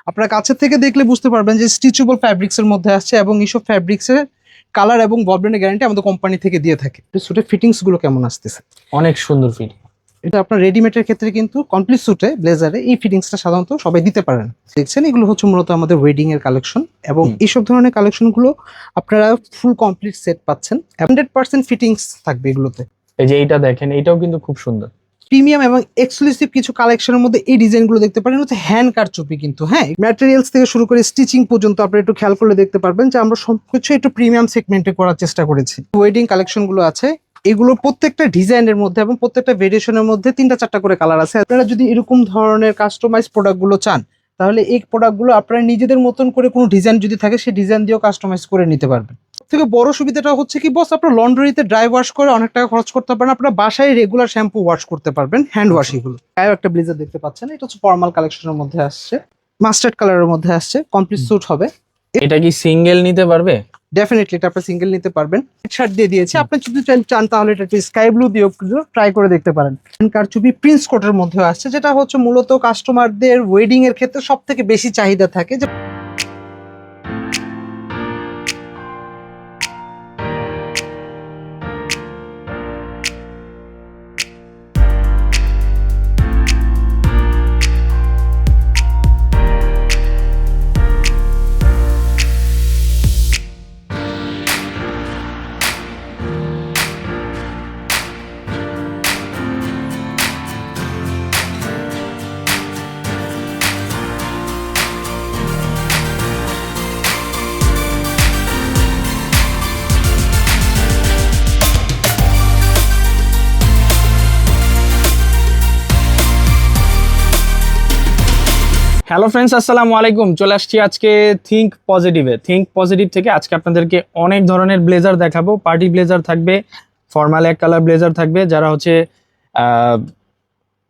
আপনারা কাছের থেকে দেখলে বুঝতে পারবেন যে স্টিচেবল ফ্যাব্রিক্স এর মধ্যে আসছে এবং এইসব ফ্যাব্রিক্স এর কালার এবং বলবেনের গ্যারান্টি আমাদের কোম্পানি থেকে দিয়ে থাকে। স্যুটের ফিটিংস গুলো কেমন আসতেছে? অনেক সুন্দর ফিট। এটা আপনার রেডিমেডের ক্ষেত্রে কিন্তু কমপ্লিট স্যুটে ব্লেজারে এই ফিটিংসটা সাধারণত সবাই দিতে পারেন। দেখছেন এগুলো হচ্ছে মূলত আমাদের ওয়েডিং এর কালেকশন এবং এইসব ধরনের কালেকশন গুলো আপনারা ফুল কমপ্লিট সেট পাচ্ছেন। 100% ফিটিংস থাকবে এগুলোতে। এই যে এইটা দেখেন, এটাও কিন্তু খুব সুন্দর। প্রিমিয়াম এবং এক্সক্লুসিভ কিছু কালেকশনের মধ্যে এই ডিজাইনগুলো দেখতে পারেন, হচ্ছে হ্যান্ড কারচুপি কিন্তু। হ্যাঁ, ম্যাটেরিয়ালস থেকে শুরু করে স্টিচিং পর্যন্ত আপনারা একটু খেয়াল করলে দেখতে পারবেন যে আমরা সবকিছু একটু প্রিমিয়াম সেগমেন্টে করার চেষ্টা করেছি। ওয়েডিং কালেকশনগুলো আছে, এগুলো প্রত্যেকটা ডিজাইনের মধ্যে এবং প্রত্যেকটা ভেরিয়েশনের মধ্যে 3-4টা করে কালার আছে। আপনারা যদি এরকম ধরনের কাস্টমাইজ প্রোডাক্টগুলো চান তাহলে এই প্রোডাক্টগুলো আপনারা নিজেদের মতন করে কোনো ডিজাইন যদি থাকে সেই ডিজাইন দিয়েও কাস্টমাইজ করে নিতে পারবেন। থেকে বড় সুবিধাটা হচ্ছে কি বস, আপনার লন্ড্রিতে ড্রাই ওয়াশ করে অনেক টাকা খরচ করতে পারেন, আপনারা বাসায় রেগুলার শ্যাম্পু ওয়াশ করতে পারবেন, হ্যান্ড ওয়াশ। এগুলো গায়েও একটা ব্লেজার দেখতে পাচ্ছেন, এটা হচ্ছে ফর্মাল কালেকশনের মধ্যে আসছে, মাস্টার্ড কালারের মধ্যে আসছে, কমপ্লিট স্যুট হবে। এটা কি সিঙ্গেল নিতে পারবে? ডেফিনেটলি এটা আপনি সিঙ্গেল নিতে পারবেন। শার্ট দিয়ে দিয়েছি, আপনি যদি চান তাহলে এটা স্কাই ব্লু দিয়েও ট্রাই করে দেখতে পারেন। কারচুপি প্রিন্স কোটের মধ্যে আসছে, যেটা হচ্ছে মূলত কাস্টমারদের ওয়েডিং এর ক্ষেত্রে সব থেকে বেশি চাহিদা থাকে। যে হ্যালো ফ্রেন্ডস, আসসালামু আলাইকুম। চলে আসছি আজকে থিঙ্ক পজিটিভ থেকে আজকে আপনাদেরকে অনেক ধরনের ব্লেজার দেখাবো। পার্টি ব্লেজার থাকবে, ফর্মাল এক কালার ব্লেজার থাকবে, যারা হচ্ছে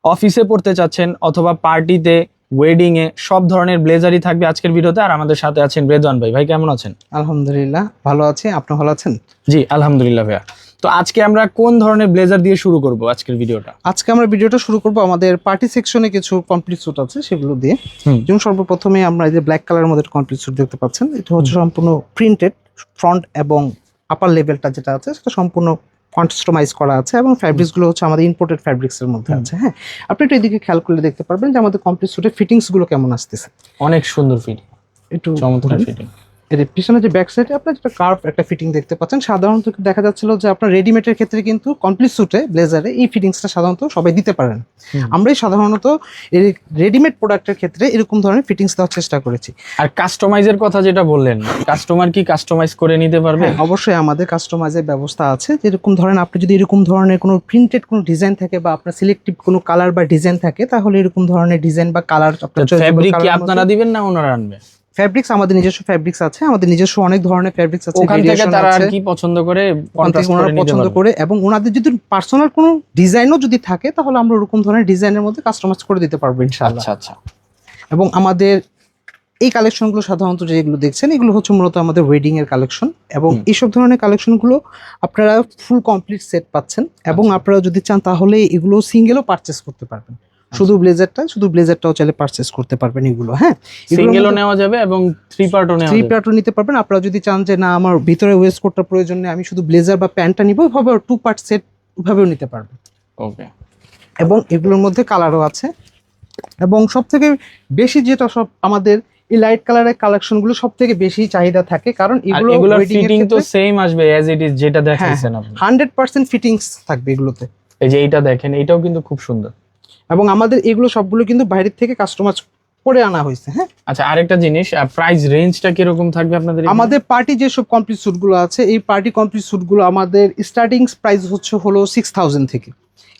অফিসে পড়তে চাচ্ছেন অথবা পার্টিতে, ওয়েডিং এ, সব ধরনের ব্লেজারই থাকবে আজকের ভিডিওতে। আর আমাদের সাথে আছেন রেদওয়ান ভাই। ভাই কেমন আছেন? আলহামদুলিল্লাহ ভালো আছি, আপনি ভালো আছেন? জি আলহামদুলিল্লাহ ভাইয়া। তো আজকে আমরা কোন ধরনের ব্লেজার দিয়ে শুরু করব আজকের ভিডিওটা? আজকে আমরা ভিডিওটা শুরু করব আমাদের পার্টি সেকশনে কিছু কমপ্লিট স্যুট আছে সেগুলো দিয়ে। যেমন সর্বপ্রথমে আমরা এই যে ব্ল্যাক কালারের মধ্যে কমপ্লিট স্যুট দেখতে পাচ্ছেন, এটা হচ্ছে সম্পূর্ণ প্রিন্টেড, ফ্রন্ট এবং আপার লেভেলটা যেটা আছে সেটা সম্পূর্ণ কাস্টমাইজ করা আছে এবং ফ্যাব্রিক্স গুলো হচ্ছে আমাদের ইম্পোর্টেড ফ্যাব্রিক্স এর মধ্যে আছে। হ্যাঁ, আপনি একটু এদিকে খেয়াল করলে দেখতে পারবেন যে আমাদের কমপ্লিট স্যুটের ফিটিংস গুলো কেমন আসতেছে। অনেক সুন্দর ফিট, একটু চমৎকার ফিটিং। এর পিছনে যে ব্যাক সাইডে আপনার যেটা কার্ভ একটা ফিটিং দেখতে পাচ্ছেন, সাধারণত দেখা যাচ্ছিল যে আপনার রেডিমেডের ক্ষেত্রে কিন্তু কমপ্লিট স্যুটে ব্লেজারে এই ফিটিংসটা সাধারণত সবাই দিতে পারেন। আমরাই সাধারণত এই রেডিমেড প্রোডাক্টের ক্ষেত্রে এরকম ধরনের ফিটিংস দেওয়ার চেষ্টা করেছি। আর কাস্টমাইজের কথা যেটা বললেন, কাস্টমার কি কাস্টমাইজ করে নিতে পারবে? অবশ্যই আমাদের কাস্টমাইজের ব্যবস্থা আছে। যেরকম ধরেন আপনি যদি এরকম ধরনের কোনো প্রিন্টেড কোনো ডিজাইন থাকে বা আপনার সিলেক্টিভ কোনো কালার বা ডিজাইন থাকে, তাহলে এরকম ধরনের ডিজাইন বা কালার ফ্যাব্রিক কি আপনারা দিবেন না ওনারা আনবে? ফ্যাব্রিক্স আমাদের নিজস্ব ফ্যাব্রিক্স আছে, আমাদের নিজস্ব অনেক ধরনের ফ্যাব্রিক্স আছে। ওখান থেকে তারা আর কি পছন্দ করে, ওনারা পছন্দ করে, এবং ওনাদের যদি পার্সোনাল কোনো ডিজাইনও যদি থাকে তাহলে আমরা ওরকম ধরনের ডিজাইনের মধ্যে কাস্টমাইজ করে দিতে পারবো ইনশাআল্লাহ। আচ্ছা। এবং আমাদের এই কালেকশনগুলো সাধারণত যেগুলো দেখছেন এগুলো হচ্ছে মূলত আমাদের ওয়েডিং এর কালেকশন এবং এইসব ধরনের কালেকশনগুলো আপনারা ফুল কমপ্লিট সেট পাচ্ছেন এবং আপনারা যদি চান তাহলে এগুলো সিঙ্গেলও পারচেস করতে পারবেন। শুধু ব্লেজারটাও চাইলে পারচেস করতে পারবেন এগুলো। হ্যাঁ, সিঙ্গেলও নেওয়া যাবে এবং থ্রি পার্টও নিতে পারবেন। আপনারা যদি চান যে না আমার ভিতরে ওয়েস্ট কোটটা প্রয়োজন নেই, আমি শুধু ব্লেজার বা প্যান্টটা নিব, এভাবে 2 পার্ট সেট ভাবেও নিতে পারবেন। ওকে। এবং এগুলোর মধ্যে কালারও আছে এবং সবথেকে বেশি যেটা সব আমাদের এই লাইট কালারের কালেকশনগুলো সবথেকে বেশি চাহিদা থাকে, কারণ এগুলোর ফিটিং তো সেম আসবে অ্যাজ ইট ইজ, যেটা দেখাইছেন আপনি। 100% ফিটিংস থাকবে এগুলোতে। এই যে এইটা দেখেন, এটাও কিন্তু খুব সুন্দর এবং আমাদের এগুলো সবগুলো কিন্তু বাইরের থেকে কাস্টমাইজ করে আনা হয়েছে। হ্যাঁ, আচ্ছা, আরেকটা জিনিস, প্রাইস রেঞ্জটা কিরকম থাকবে আপনাদের? আমাদের পার্টি যেসব কমপ্লিট স্যুটগুলো আছে, এই পার্টি কমপ্লিট স্যুটগুলো আমাদের স্টার্টিং প্রাইস হলো 6000 থেকে।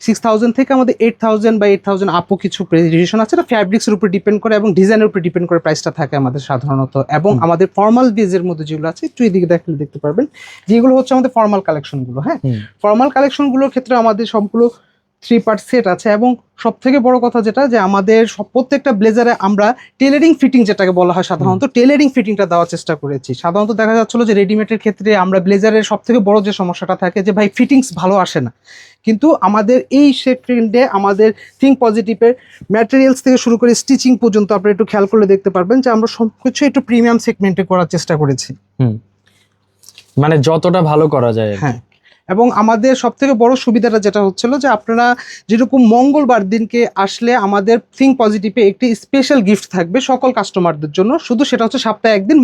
6000 থেকে আমাদের 8000 বা 8000 আপও কিছু ভেরিয়েশন আছে। এটা ফ্যাব্রিক্সের উপর ডিপেন্ড করে এবং ডিজাইনের উপর ডিপেন্ড করে প্রাইসটা থাকে আমাদের সাধারণত। এবং আমাদের ফর্মাল বেজের মধ্যে যেগুলো আছে একটু এদিকে দেখতে পারবেন, যেগুলো হচ্ছে আমাদের ফর্মাল কালেকশনগুলো। হ্যাঁ, ফর্মাল কালেকশনগুলোর ক্ষেত্রে আমাদের সবগুলো 3 পার্ট সেট আছে এবং সব থেকে বড় কথা যেটা যে আমাদের প্রত্যেকটা ব্লেজারে আমরা টেলারিং ফিটিং যেটাকে বলা হয় সাধারণত টেলারিং ফিটিংটা দেওয়ার চেষ্টা করেছি। সাধারণত দেখা যাচ্ছিল যে রেডিমেডের ক্ষেত্রে আমরা ব্লেজারের সব থেকে বড় যে সমস্যাটা থাকে যে ভাই ফিটিংস ভালো আসে না, কিন্তু আমাদের এই সেগমেন্টে আমাদের থিঙ্ক পজিটিভের ম্যাটেরিয়ালস থেকে শুরু করে স্টিচিং পর্যন্ত আপনারা একটু খেয়াল করলে দেখতে পারবেন যে আমরা সবকিছু একটু প্রিমিয়াম সেগমেন্টে করার চেষ্টা করেছি। মানে যতটা ভালো করা যায়। হ্যাঁ, এবং আমাদের সব থেকে বড় সুবিধাটা যেটা হচ্ছিল যে আপনারা যেরকম মঙ্গলবার দিনকে আসলে আমাদের থিঙ্ক পজিটিভে একটি স্পেশাল গিফট থাকবে সকল কাস্টমারদের জন্য, শুধু সেটা হচ্ছে সপ্তাহে একদিন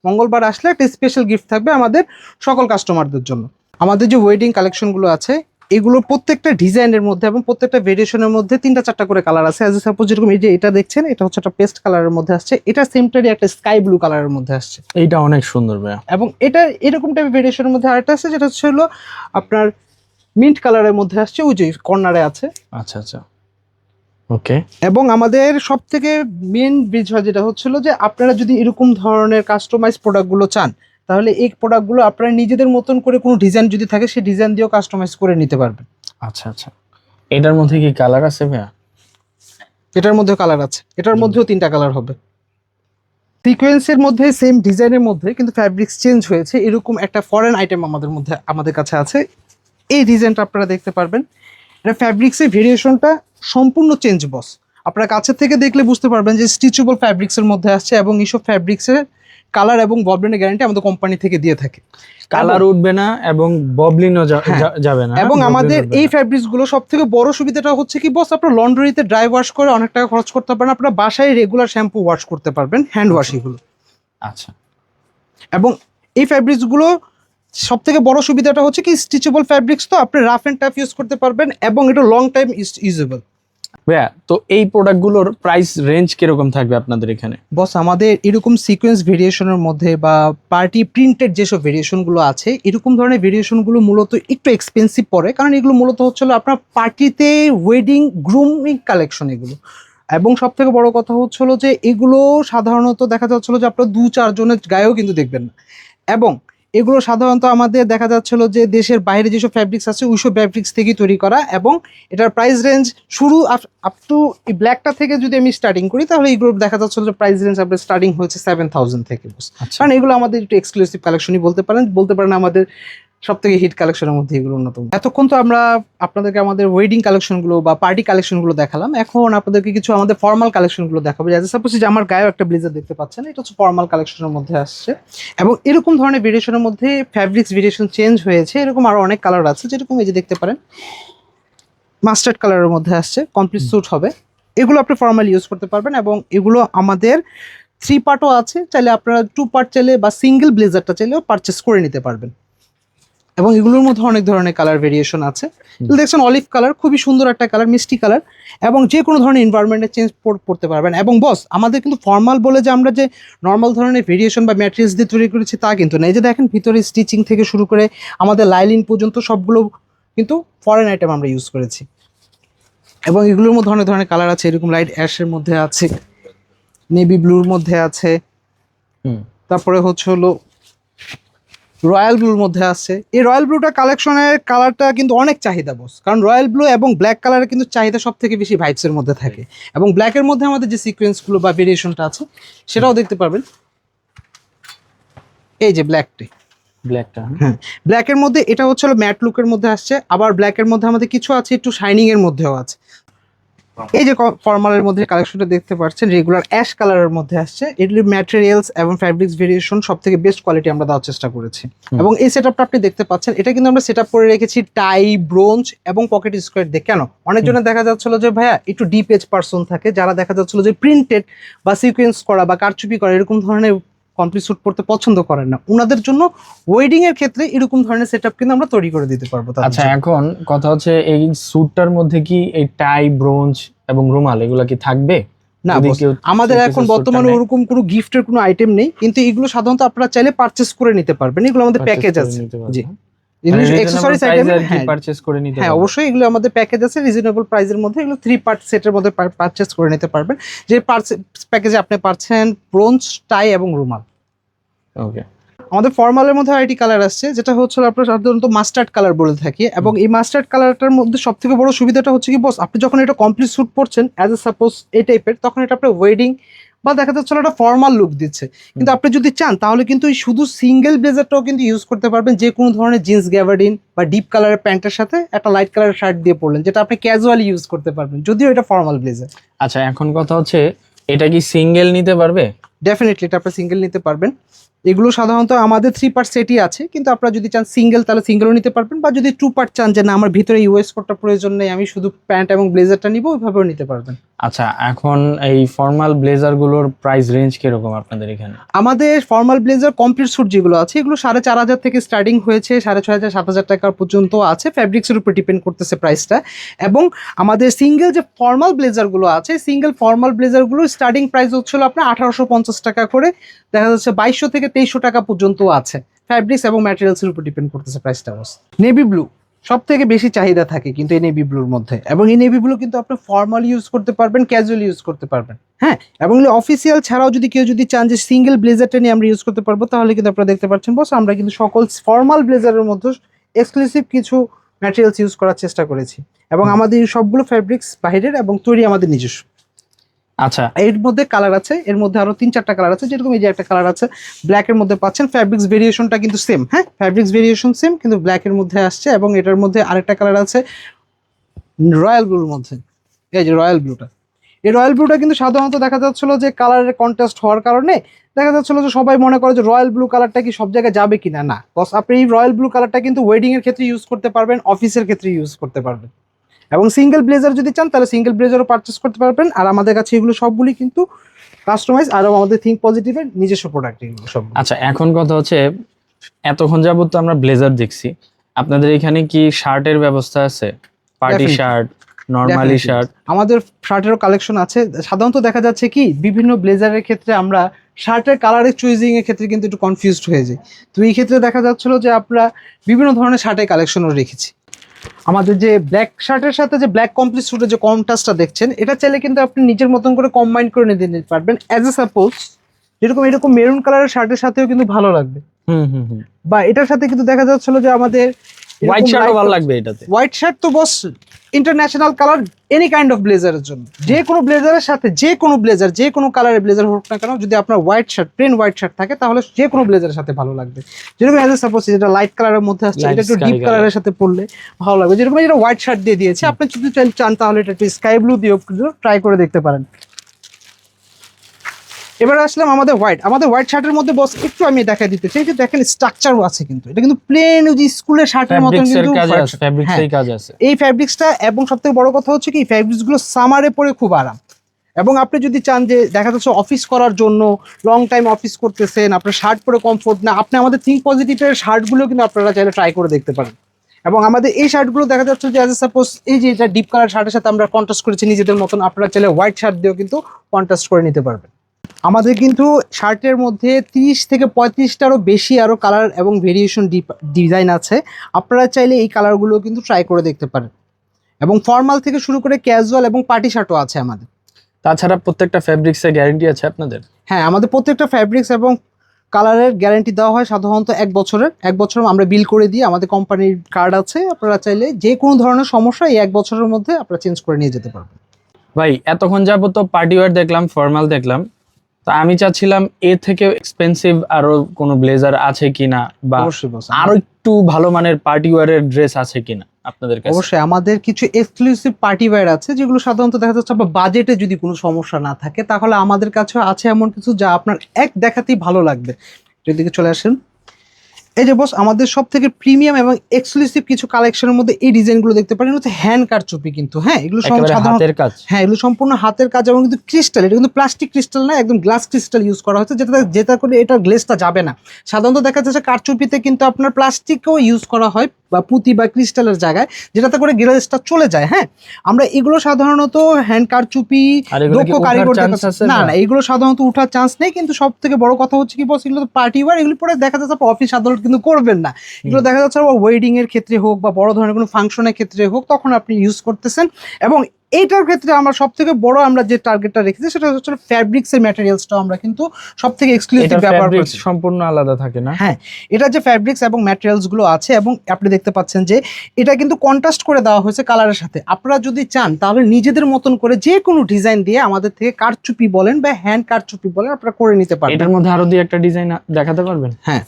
মঙ্গলবার আসলে একটা স্পেশাল গিফট থাকবে আমাদের সকল কাস্টমারদের জন্য। আমাদের যে ওয়েডিং কালেকশনগুলো আছে এগুলো প্রত্যেকটা ডিজাইনের মধ্যে এবং প্রত্যেকটা ভেরিয়েশনের মধ্যে 3টা-4টা করে কালার আছে। অ্যাজ সাপোজ যেরকম এই যে এটা দেখছেন, এটা হচ্ছে একটা পেস্ট কালারের মধ্যে আসছে, এটা সেমটারই একটা স্কাই ব্লু কালারের মধ্যে আসছে, এইটা অনেক সুন্দর ভাইয়া। এবং এটা এরকম টাইপের ভেরিয়েশনের মধ্যে আরেকটা আছে যেটা হচ্ছে হলো আপনার মিন্ট কালারের মধ্যে আসছে, ওই যে কর্নারে আছে। আচ্ছা আচ্ছা, ওকে। এবং আমাদের সব থেকে মেন বিষয় যেটা হচ্ছিল যে আপনারা যদি এরকম ধরনের কাস্টমাইজ প্রোডাক্টগুলো চান তাহলে এই প্রোডাক্টগুলো আপনারা নিজেদের মতন করে কোনো ডিজাইন যদি থাকে সেই ডিজাইন দিয়েও কাস্টমাইজ করে নিতে পারবেন। আচ্ছা আচ্ছা, এটার মধ্যে কি কালার আছে ভাইয়া? এটার মধ্যেও কালার আছে, এটার মধ্যেও 3টা কালার হবে। সিকোয়েন্সের মধ্যে সেম ডিজাইনের মধ্যে কিন্তু ফ্যাব্রিক্স চেঞ্জ হয়েছে, এরকম একটা ফরেন আইটেম আমাদের কাছে আছে। এই ডিজাইনটা আপনারা দেখতে পারবেন, এটা ফ্যাব্রিক্সের ভেরিয়েশনটা সম্পূর্ণ চেঞ্জ বস। আপনারা কাছের থেকে দেখলে বুঝতে পারবেন যে স্টিচেবল ফ্যাব্রিক্সের মধ্যে আসছে এবং এইসব ফ্যাব্রিক্সের কালার এবং ববলিনের গ্যারান্টি আমাদের কোম্পানি থেকে দিয়ে থাকে। কালার উঠবে না এবং ববলিনও যাবে না। এবং আমাদের এই ফ্যাব্রিক্স গুলো সব থেকে বড় সুবিধাটা হচ্ছে কি বস, আপনার লন্ড্রিতে ড্রাই ওয়াশ করে অনেক টাকা খরচ করতে পারেন, আপনারা বাসায় রেগুলার শ্যাম্পু ওয়াশ করতে পারবেন, হ্যান্ড ওয়াশ এগুলো। আচ্ছা, এবং এই ফ্যাব্রিক্স গুলো সব থেকে বড় সুবিধাটা হচ্ছে কি স্টিচেবল ফ্যাব্রিক্স, তো আপনি রাফ এন্ড টাফ ইউজ করতে পারবেন এবং এটা লং টাইম ইউজেবল। ভাইয়া তো এই প্রোডাক্টগুলোর প্রাইস রেঞ্জ কিরকম থাকবে আপনাদের এখানে? বস আমাদের এরকম সিকোয়েন্স ভেরিয়েশনের মধ্যে বা পার্টি প্রিন্টেড যেসব ভেরিয়েশনগুলো আছে এরকম ধরনের ভেরিয়েশনগুলো মূলত একটু এক্সপেন্সিভ পড়ে, কারণ এগুলো মূলত হচ্ছিল আপনার পার্টিতে ওয়েডিং গ্রুমিং কালেকশন এগুলো। এবং সব থেকে বড় কথা হচ্ছিল যে এগুলো সাধারণত দেখা যাচ্ছিল যে আপনার 2-4 জনের গায়েও কিন্তু দেখবেন না, এবং এগুলো সাধারণত আমাদের দেখা যাচ্ছিল যে দেশের বাইরে যেসব ফ্যাব্রিক্স আছে ওইসব ফ্যাব্রিক্স থেকেই তৈরি করা, এবং এটার প্রাইস রেঞ্জ শুরু আপ টু এই ব্ল্যাকটা থেকে যদি আমি স্টার্টিং করি তাহলে এগুলো দেখা যাচ্ছিল যে প্রাইস রেঞ্জ আপনার স্টার্টিং হচ্ছে 7000 থেকে। কারণ এগুলো আমাদের একটু এক্সক্লুসিভ কালেকশনই বলতে পারেন আমাদের সব থেকে হিট কালেকশনের মধ্যে এগুলো অন্যতম। এতক্ষণ তো আমরা আপনাদেরকে আমাদের ওয়েডিং কালেকশনগুলো বা পার্টি কালেকশনগুলো দেখালাম, এখন আপনাদেরকে কিছু আমাদের ফর্মাল কালেকশনগুলো দেখাবো। অ্যাজ সাপোজ যে আমার গায়েও একটা ব্লেজার দেখতে পাচ্ছেন, এটা হচ্ছে ফর্মাল কালেকশনের মধ্যে আসছে, এবং এরকম ধরনের ভেরিয়েশনের মধ্যে ফ্যাব্রিক্স ভেরিয়েশন চেঞ্জ হয়েছে, এরকম আরো অনেক কালার আছে, যেরকম এই যে দেখতে পারেন মাস্টার্ড কালারের মধ্যে আসছে, কমপ্লিট স্যুট হবে। এগুলো আপনি ফর্মাল ইউজ করতে পারবেন, এবং এগুলো আমাদের 3 পার্টও আছে, চাইলে আপনারা 2 পার্ট চাইলে বা সিঙ্গেল ব্লেজারটা চাইলেও পারচেস করে নিতে পারবেন। এবং এগুলোর মধ্যে অনেক ধরনের কালার ভেরিয়েশন আছে। দেখছেন অলিভ কালার, খুবই সুন্দর একটা কালার, মিষ্টি কালার, এবং যে কোনো ধরনের এনভায়রনমেন্টে চেঞ্জ করতে পারবেন। এবং বস আমাদের কিন্তু ফর্মাল বলে যে আমরা যে নর্মাল ধরনের ভেরিয়েশন বা ম্যাটেরিয়ালস দিয়ে তৈরি করেছি তা কিন্তু না। এই যে দেখেন ভিতরে স্টিচিং থেকে শুরু করে আমাদের লাইলিন পর্যন্ত সবগুলো কিন্তু ফরেন আইটেম আমরা ইউজ করেছি। এবং এগুলোর মধ্যে অনেক ধরনের কালার আছে, এরকম লাইট অ্যাশের মধ্যে আছে, নেভি ব্লুর মধ্যে আছে, তারপরে হচ্ছে হলো রয়্যাল ব্লুর মধ্যে আছে। এই রয়্যাল ব্লুটা কালেকশনের কালারটা কিন্তু অনেক চাহিদা বস, কারণ রয়্যাল ব্লু এবং ব্ল্যাক কালারের কিন্তু চাহিদা সব থেকে বেশি ভাইবসের মধ্যে থাকে। এবং ব্ল্যাকের মধ্যে আমাদের যে সিকোয়েন্সগুলো বা ভেরিয়েশনটা আছে সেটাও দেখতে পারবেন, এই যে ব্ল্যাকটা, হ্যাঁ ব্ল্যাকের মধ্যে এটা হচ্ছে হলো ম্যাট লুকের মধ্যে আসছে, আবার ব্ল্যাকের মধ্যে আমাদের কিছু আছে একটু শাইনিং এর মধ্যেও আছে। এই যে ফর্মালের মধ্যে কালেকশনটা দেখতে পাচ্ছেন রেগুলার অ্যাশ কালারের মধ্যে আসছে, এগুলির ম্যাটেরিয়ালস এবং ফ্যাব্রিক্স ভেরিয়েশন সব থেকে বেস্ট কোয়ালিটি আমরা দেওয়ার চেষ্টা করেছি। এবং এই সেটআপটা আপনি দেখতে পাচ্ছেন, এটা কিন্তু আমরা সেটআপ করে রেখেছি টাই, ব্রোঞ্জ এবং পকেট স্কোয়ার দিয়ে। কেন অনেকজনের দেখা যাচ্ছিল যে ভাইয়া একটু ডিপ এজ পার্সন থাকে, যারা দেখা যাচ্ছিল যে প্রিন্টেড বা সিকোয়েন্স করা বা কারচুপি করা এরকম ধরনের কমপ্লিট স্যুট পড়তে পছন্দ করেন না, ওনাদের জন্য ওয়েডিং এর ক্ষেত্রে এরকম ধরনের সেটআপ কিন্তু আমরা তৈরি করে দিতে পারবো। আচ্ছা, এখন কথা হচ্ছে এই স্যুটটার মধ্যে কি এই টাই, ব্রোঞ্জ এবং রুমাল এগুলা কি থাকবে? না, আমাদের এখন বর্তমানে ওরকম কোনো গিফটের কোনো আইটেম নেই, কিন্তু এগুলো সাধারণত আপনারা চাইলে পারচেস করে নিতে পারবেন, এগুলো আমাদের প্যাকেজ আছে। জি, অ্যাকসেসরিজ আইটেম পারচেজ করে নিতে হ্যাঁ অবশ্যই এগুলো আমাদের প্যাকেজ আছে রিজনেবল প্রাইসের মধ্যে, এগুলো 3 পার্ট সেটের মধ্যে পারচেস করে নিতে পারবেন। যে প্যাকেজে আপনি পাচ্ছেন ব্রোঞ্জ, টাই এবং রুমাল। ওকে। আমাদের ফর্মালের মধ্যে আরেকটি কালার আসছে, যেটা হচ্ছে আমরা সাধারণত মাস্টার্ড কালার বলে থাকি। এবং এই মাস্টার্ড কালারটার মধ্যে সব থেকে বড় সুবিধাটা হচ্ছে কি বস, আপনি যখন এটা কমপ্লিট স্যুট পরছেন অ্যাজ এ সাপোজ এই টাইপের, তখন এটা আপনার ওয়েডিং বা দেখা যাচ্ছে একটা ফর্মাল লুক দিচ্ছে। কিন্তু আপনি যদি চান তাহলে কিন্তু এই শুধু সিঙ্গেল ব্লেজারটাও কিন্তু ইউজ করতে পারবেন, যে কোনো ধরনের জিন্স গ্যাবার্ডিন বা ডিপ কালারের প্যান্টের সাথে একটা লাইট কালারের শার্ট দিয়ে পরলেন, যেটা আপনি ক্যাজুয়ালি ইউজ করতে পারবেন, যদিও এটা ফর্মাল ব্লেজার। আচ্ছা, এখন কথা হচ্ছে এটা কি সিঙ্গেল নিতে পারবে? ডেফিনেটলি এটা আপনি সিঙ্গেল নিতে পারবেন। এগুলো সাধারণত আমাদের 3 পার্ট সেটই আছে, কিন্তু আপনারা যদি চান সিঙ্গেল তাহলে সিঙ্গেলও নিতে পারবেন, বা যদি 2 পার্ট চান যে না আমার ভিতরে ইউএস কোটটা প্রয়োজন নেই, আমি শুধু প্যান্ট এবং ব্লেজারটা নিব, ওইভাবেও নিতে পারবেন। আচ্ছা, এখন এই ফর্মাল ব্লেজার গুলোর প্রাইস রেঞ্জ কিরকম আপনাদের এখানে? আমাদের ফর্মাল ব্লেজার কমপ্লিট স্যুট যেগুলো আছে এগুলো 4,500 থেকে স্টার্টিং হয়েছে, 6,500 7,000 টাকার পর্যন্ত আছে। ফ্যাব্রিক্সের উপর ডিপেন্ড করতেছে প্রাইসটা। এবং আমাদের সিঙ্গেল যে ফর্মাল ব্লেজারগুলো আছে, সিঙ্গেল ফর্মাল ব্লেজারগুলো স্টার্টিং প্রাইস হচ্ছিল আপনার 1,850 টাকা করে, দেখা যাচ্ছে 2,200 থেকে 2,300 টাকা পর্যন্ত আছে। ফ্যাব্রিক্স এবং ম্যাটেরিয়ালসের উপর ডিপেন্ড করতেছে প্রাইসটা। নেভি ব্লু সব থেকে বেশি চাহিদা থাকে কিন্তু এই নেভি ব্লুর মধ্যে, এবং এই নেভি ব্লু কিন্তু আপনি ফর্মাল ইউজ করতে পারবেন, ক্যাজুয়াল ইউজ করতে পারবেন। হ্যাঁ, এবং অফিসিয়াল ছাড়াও যদি কেউ যদি চান যে সিঙ্গেল ব্লেজারটা নিয়ে আমরা ইউজ করতে পারবো, তাহলে কিন্তু আপনারা দেখতে পাচ্ছেন বস, আমরা কিন্তু সকল ফর্মাল ব্লেজারের মধ্যে এক্সক্লুসিভ কিছু ম্যাটেরিয়ালস ইউজ করার চেষ্টা করেছি, এবং আমাদের সবগুলো ফ্যাব্রিক্স বাইরের এবং তৈরি আমাদের নিজস্ব। আচ্ছা, এর মধ্যে কালার আছে, এর মধ্যে আরো 3-4টা কালার আছে, যেরকম এই যে একটা কালার আছে ব্ল্যাক এর মধ্যে পাচ্ছেন। ফ্যাব্রিক্স ভেরিয়েশনটা কিন্তু সেম, হ্যাঁ ফ্যাব্রিক্স ভেরিয়েশন সেম, কিন্তু ব্ল্যাক এর মধ্যে আসছে। এবং এটার মধ্যে আরেকটা কালার আছে রয়্যাল ব্লুর মধ্যে, এই যে রয়্যাল ব্লুটা। এই রয়্যাল ব্লুটা কিন্তু সাধারণত দেখা যাচ্ছিল যে কালারের কন্ট্রাস্ট হওয়ার কারণে দেখা যাচ্ছিল যে সবাই মনে করে যে রয়্যাল ব্লু কালারটা কি সব জায়গায় যাবে কিনা, না বস, আপনি এই রয়্যাল ব্লু কালারটা কিন্তু ওয়েডিং এর ক্ষেত্রে ইউজ করতে পারবেন, অফিসের ক্ষেত্রে ইউজ করতে পারবেন। এবং সিঙ্গেল ব্লেজার যদি চান তাহলে সিঙ্গেল ব্লেজারও পারচেস করতে পারবেন। আর আমাদের কাছে এগুলো সবগুলি কিন্তু কাস্টমাইজ, আর আমাদের থিঙ্ক পজিটিভের নিজস্ব প্রোডাক্ট এগুলো সব। আচ্ছা, এখন কথা হচ্ছে এতক্ষণ যাবত তো আমরা ব্লেজার দেখছি, আপনাদের এখানে কি শার্টের ব্যবস্থা আছে? Party Definitely. Shirt, normally shirt? আমাদের শার্টেরও কালেকশন আছে। সাধারণত দেখা যাচ্ছে কি বিভিন্ন ব্লেজারের ক্ষেত্রে আমরা শার্টের কালারের চুইজিং এর ক্ষেত্রে কিন্তু একটু কনফিউজড হয়ে যাই। তো এই ক্ষেত্রে দেখা যাচ্ছিল যে আমরা বিভিন্ন ধরনের শার্টের কালেকশনও রেখেছি। আমাদের যে ব্ল্যাক শার্টের সাথে যে ব্ল্যাক কমপ্লিট স্যুটের যে কন্ট্রাস্টটা দেখছেন, এটা চাইলে কিন্তু আপনি নিজের মতন করে কম্বাইন করে নিতে পারবেন। অ্যাজ এ সাপোজ যেরকম এরকম মেরুন কালারের শার্টের সাথেও কিন্তু ভালো লাগবে, বা এটার সাথে কিন্তু দেখা যাচ্ছিল যে আমাদের হোয়াইট শার্টও ভালো লাগবে এটাতে। হোয়াইট শার্ট তো boss international colour any kind of ব্লেজারের জন্য, যে কোনো ব্লেজারের সাথে যে কোনো ব্লেজার, যে কোনো কালারের ব্লেজার হোক না কেন, যদি আপনার white shirt plane white shirt থাকে তাহলে যে কোনো ব্লেজারের সাথে ভালো লাগবে। যেরকম অ্যাজ এ সাপোজ যেটা লাইট কালারের মধ্যে আসছে, Light এটা একটু sky ডিপ color। কালারের সাথে পরলে ভালো লাগবে। যেরকম এটা হোয়াইট শার্ট দিয়ে দিয়েছে, আপনি যদি চান তাহলে এটা একটু স্কাই ব্লু দিয়েও ট্রাই করে দেখতে পারেন। এবার আসলাম আমাদের হোয়াইট শার্টের মধ্যে বস একটু আমি দেখা দিতে চাই যে দেখেন স্ট্রাকচারও আছে, কিন্তু এটা কিন্তু প্লেন ওই যে স্কুলের শার্টের মতন কিন্তু ফ্যাব্রিক্সের কাজ আছে। এই ফ্যাব্রিক্সটা। এবং সবথেকে বড় কথা হচ্ছে কি এই ফ্যাব্রিক্স গুলো সামারে পরে খুব আরাম। এবং আপনি যদি চান যে দেখা যাচ্ছে অফিস করার জন্য লং টাইম অফিস করতেছেন, আপনার শার্ট পরে কমফোর্ট না, আপনি আমাদের থিঙ্ক পজিটিভের শার্টগুলো কিন্তু আপনারা চাইলে ট্রাই করে দেখতে পারেন। এবং আমাদের এই শার্টগুলো দেখা যাচ্ছে যে অ্যাজ এ সাপোজ এই যে এটা ডিপ কালার শার্টের সাথে আমরা কন্ট্রাস্ট করেছি নিজেদের মতন, আপনারা চাইলে হোয়াইট শার্ট দিয়েও কিন্তু কন্ট্রাস্ট করে নিতে পারবেন। আমাদের কিন্তু শার্টের মধ্যে 30 থেকে 35টারও বেশি আরও কালার এবং ভেরিয়েশন ডিজাইন আছে, আপনারা চাইলে এই কালারগুলো কিন্তু ট্রাই করে দেখতে পারেন। এবং ফর্মাল থেকে শুরু করে ক্যাজুয়াল এবং পার্টি শার্টও আছে আমাদের। তাছাড়া প্রত্যেকটা ফ্যাব্রিক্সের গ্যারান্টি আছে আপনাদের? হ্যাঁ, আমাদের প্রত্যেকটা ফ্যাব্রিক্স এবং কালারের গ্যারান্টি দেওয়া হয় সাধারণত 1 বছরের। 1 বছর আমরা বিল করে দিই, আমাদের কোম্পানির কার্ড আছে, আপনারা চাইলে যে কোনো ধরনের সমস্যা এই 1 বছরের মধ্যে আপনারা চেঞ্জ করে নিয়ে যেতে পারবেন। ভাই, এতক্ষণ যাবত তো পার্টি ওয়্যার দেখলাম, ফর্মাল দেখলাম, তো আমি চাচ্ছিলাম এর থেকে এক্সপেন্সিভ আরো কোনো ব্লেজার আছে কিনা, বা অবশ্যই বস, আরো একটু ভালো মানের পার্টি ওয়্যারের ড্রেস আছে কিনা আপনাদের কাছে? অবশ্যই আমাদের কিছু এক্সক্লুসিভ পার্টি ওয়্যার আছে, যেগুলো সাধারণত দেখা যাচ্ছে আপনার বাজেটে যদি কোনো সমস্যা না থাকে তাহলে আমাদের কাছে আছে এমন কিছু যা আপনার এক দেখাতেই ভালো লাগবে। যেদিকে চলে আসেন, এই যে বস আমাদের সব থেকে প্রিমিয়াম এবং এক্সক্লুসিভ কিছু কালেকশনের মধ্যে এই ডিজাইনগুলো দেখতে পারেন, হচ্ছে হ্যান্ড কারচুপি কিন্তু। হ্যাঁ, এগুলো একেবারে সাধারণত হাতের কাজ। হ্যাঁ, এগুলো সম্পূর্ণ হাতের কাজ এবং কিন্তু ক্রিস্টাল, এটা কিন্তু প্লাস্টিক ক্রিস্টাল না, একদম গ্লাস ক্রিস্টাল ইউজ করা হয়েছে, যেটা করে এটা গ্লেসটা যাবে না। সাধারণত দেখা যাচ্ছে কারচুপিতে কিন্তু আপনার প্লাস্টিকও ইউজ করা হয় বা পুঁতি বা ক্রিস্টালের জায়গায়, যেটাতে করে গ্লেসটা চলে যায়। হ্যাঁ, আমরা এগুলো সাধারণত হ্যান্ড কারচুপি দক্ষ কারিগরদের কাছে না, এগুলো সাধারণত উঠার চান্স নেই। কিন্তু সব থেকে বড় কথা হচ্ছে কি বস, এগুলো তো পার্টি ওয়্যার, এগুলো পরে দেখা যাচ্ছে অফিস আদালত কিন্তু করবেন না। এগুলো দেখা যাচ্ছে ওয়েডিং এর ক্ষেত্রে হোক বা বড় ধরনের কোনো ফাংশনের ক্ষেত্রে হোক, তখন আপনি ইউজ করতেছেন। এবং এইটার ক্ষেত্রে আমরা সব থেকে বড় আমরা যে টার্গেটটা রেখেছি সেটা হচ্ছে ফ্যাব্রিক্স এর ম্যাটেরিয়ালসটা আমরা কিন্তু সব থেকে এক্সক্লুসিভ এটা ব্যবহার ফ্যাব্রিক্স করছি। সম্পূর্ণ আলাদা থাকে না? হ্যাঁ, এটা যে ফ্যাব্রিক্স এবং ম্যাটেরিয়ালস গুলো আছে এবং আপনি দেখতে পাচ্ছেন যে এটা কিন্তু কন্ট্রাস্ট করে দেওয়া হয়েছে কালারের সাথে। আপনারা যদি চান তাহলে নিজেদের মতন করে যে কোনো ডিজাইন দিয়ে আমাদের থেকে কারচুপি বলেন বা হ্যান্ড কারচুপি বলেন আপনারা করে নিতে পারবেন। এটার মধ্যে আরো দুই একটা ডিজাইন দেখাতে পারবেন? হ্যাঁ,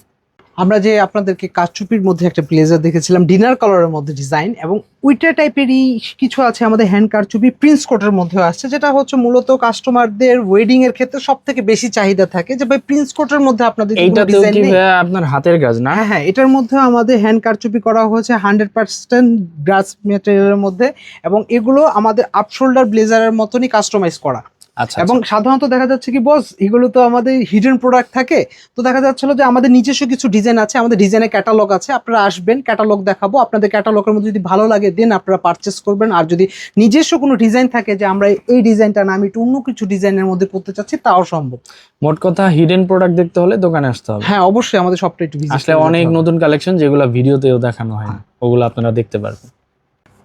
আমরা যে আপনাদেরকে কারচুপির মধ্যে একটা ব্লেজার দেখেছিলাম ডিনার কালারের মধ্যে ডিজাইন, এবং উইটার টাইপেরই কিছু আছে আমাদের হ্যান্ড কারচুপি প্রিন্স কোটের মধ্যে আসছে, যেটা হচ্ছে মূলত কাস্টমারদের ওয়েডিং এর ক্ষেত্রে সব থেকে বেশি চাহিদা থাকে যে ভাই প্রিন্স কোটের মধ্যে আপনাদের এইটা তো ডিজাইন কি নেই। ভাইয়া আপনার হাতের কাজ না? হ্যাঁ, এটার মধ্যে আমাদের হ্যান্ড কারচুপি করা হয়েছে 100% গ্রাস ম্যাটেরিয়ালের মধ্যে, এবং এগুলো আমাদের আপ শোল্ডার ব্লেজারের মতনই কাস্টমাইজ করা। আচ্ছা, এবং সাধারণত দেখা যাচ্ছে কি বস, এগুলো তো আমাদের হিডেন প্রোডাক্ট থাকে, তো দেখা যাচ্ছিল যে আমাদের নিজস্ব কিছু ডিজাইন আছে, আমাদের ডিজাইনের ক্যাটালগ আছে, আপনারা আসবেন ক্যাটালগ দেখাবো, আপনাদের ক্যাটালগের মধ্যে যদি ভালো লাগে দেন আপনারা পারচেস করবেন। আর যদি নিজস্ব কোনো ডিজাইন থাকে যে আমরা এই ডিজাইনটা না আমি একটু অন্য কিছু ডিজাইনের মধ্যে করতে চাচ্ছি, তাও সম্ভব। মোট কথা হিডেন প্রোডাক্ট দেখতে হলে দোকানে আসতে হবে। হ্যাঁ, অবশ্যই আমাদের সবটা একটু visit আসলে করে অনেক যেতে হবে। নতুন কালেকশন যেগুলো ভিডিওতেও দেখানো হয় না, ওগুলো আপনারা দেখতে পারবেন।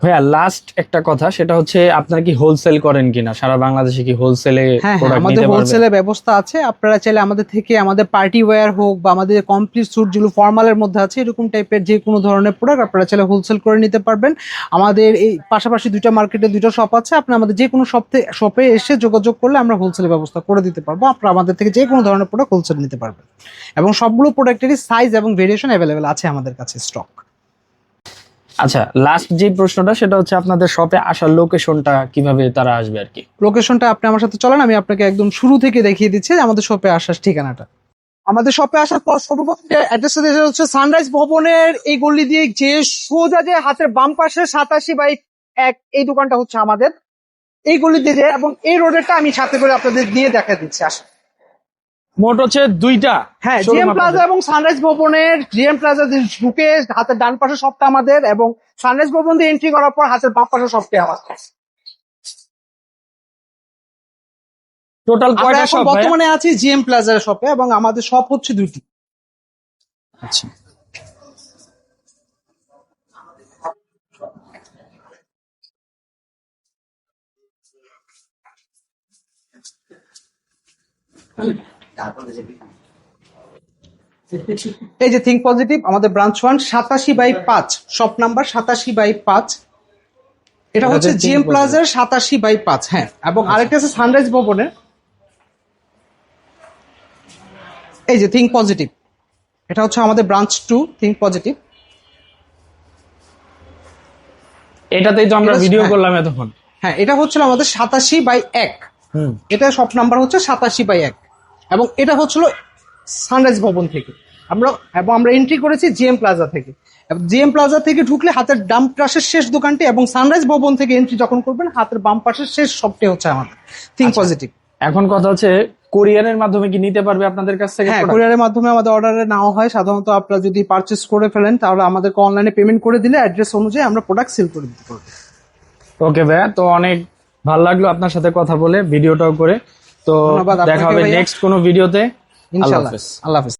ভাইয়া লাস্ট একটা কথা, সেটা হচ্ছে আপনারা কি হোলসেল করেন কিনা? সারা বাংলাদেশে কি হোলসেলে হ্যাঁ, প্রোডাক্ট আমাদের নিতে পারবেন? হোলসেলের ব্যবস্থা আছে। আপনারা চাইলে আমাদের থেকে আমাদের পার্টি ওয়্যার হোক বা আমাদের কমপ্লিট স্যুট যেগুলো ফর্মালের মধ্যে আছে এরকম টাইপের যে কোনো ধরনের প্রোডাক্ট আপনারা চাইলে হোলসেল করে নিতে পারবেন। আমাদের এই পাশাপাশি দুইটা মার্কেটে দুইটা শপ আছে, আপনি আমাদের যে কোনো শপে এসে যোগাযোগ করলে আমরা হোলসেলের ব্যবস্থা করে দিতে পারবো। আপনারা আমাদের থেকে যে কোনো ধরনের প্রোডাক্ট হোলসেল নিতে পারবেন, এবং সবগুলো প্রোডাক্টেরই সাইজ এবং ভেরিয়েশন অ্যাভেলেবেল আছে আমাদের কাছে স্টক। আচ্ছা, লাস্ট যে প্রশ্নটা সেটা হচ্ছে আপনাদের শপে আসার লোকেশনটা কিভাবে তারা আসবে আর কি? লোকেশনটা আপনি আমার সাথে চলেন, আমি আপনাকে একদম শুরু থেকে দেখিয়ে দিচ্ছি আমাদের শপে আসার ঠিকানাটা। আমাদের শপে আসার পর সর্বপ্রথম যে অ্যাড্রেসটা দিয়েছে হচ্ছে সানরাইজ ভবনের এই গলি দিয়ে যে সোজা যে হাতের বাম পাশে 87/1 এই দোকানটা হচ্ছে আমাদের, এই গলি দিয়ে যে, এবং এই রোডেরটা আমি সাথে করে আপনাদের দিয়ে দেখা দিচ্ছি। আসেন। মোট হচ্ছে দুইটা। হ্যাঁ, showroom জিএম প্লাজা আপনাদের। এবং সানরাইজ ভবনের জিএম প্লাজা ঢুকে হাতের ডান পাশে সবটা আমাদের, এবং সানরাইজ ভবন দিয়ে এন্ট্রি করার পর হাতের বাম পাশে সবটাই আমাদের। টোটাল আমরা কয়টা এখন শপ ভাইয়া? বর্তমানে আছি জিএম প্লাজার শপে, এবং আমাদের শপ হচ্ছে দুটি। আচ্ছা, এই যে থিঙ্ক পজিটিভ আমাদের ব্রাঞ্চ 1 87/5, শপ নাম্বার 87/5। এটা হচ্ছে Think জিএম Positive। প্লাজার 87/5। হ্যাঁ, এবং আরেকটা আছে সানরাইজ ভবনের, এই যে থিঙ্ক পজিটিভ, এটা হচ্ছে আমাদের ব্রাঞ্চ 2 থিঙ্ক পজিটিভ। এটাতেই তো আমরা এটা- ভিডিও হ্যাঁ। করলাম এতক্ষণ। হ্যাঁ, এটা হচ্ছিল আমাদের 87/1। হুম, এটা শপ নাম্বার হচ্ছে 87/1, এবং এটা হচ্ছিল সানরাইজ ভবন থেকে আমরা এন্ট্রি করেছি জিএম প্লাজা থেকে। জিএম প্লাজা থেকে ঢুকলে হাতের ডান পাশের শেষ দোকানটি, এবং সানরাইজ ভবন থেকে এন্ট্রি যখন করবেন হাতের বাম পাশের শেষ শপটি হচ্ছে আমাদের থিঙ্ক পজিটিভ। এখন কথা হচ্ছে কোরিয়ারের মাধ্যমে কি নিতে পারবে আপনাদের কাছ থেকে হ্যাঁ, product? কুরিয়ারের মাধ্যমে আমাদের অর্ডারে নেওয়া হয়। সাধারণত আপনারা যদি পারচেস করে ফেলেন তাহলে আমাদেরকে অনলাইনে পেমেন্ট করে দিলে অ্যাড্রেস অনুযায়ী আমরা প্রোডাক্ট সেল করে দিতে পারবো। ওকে ভাইয়া, তো অনেক ভালো লাগলো আপনার সাথে কথা বলে, ভিডিওটাও করে। তো ধন্যবাদ আপনাকে দেখা হবে ভাইয়া। নেক্সট কোনো ভিডিওতে। আল্লাহ ইনশাআল্লাহ, হাফেজ। আল্লাহ হাফেজ।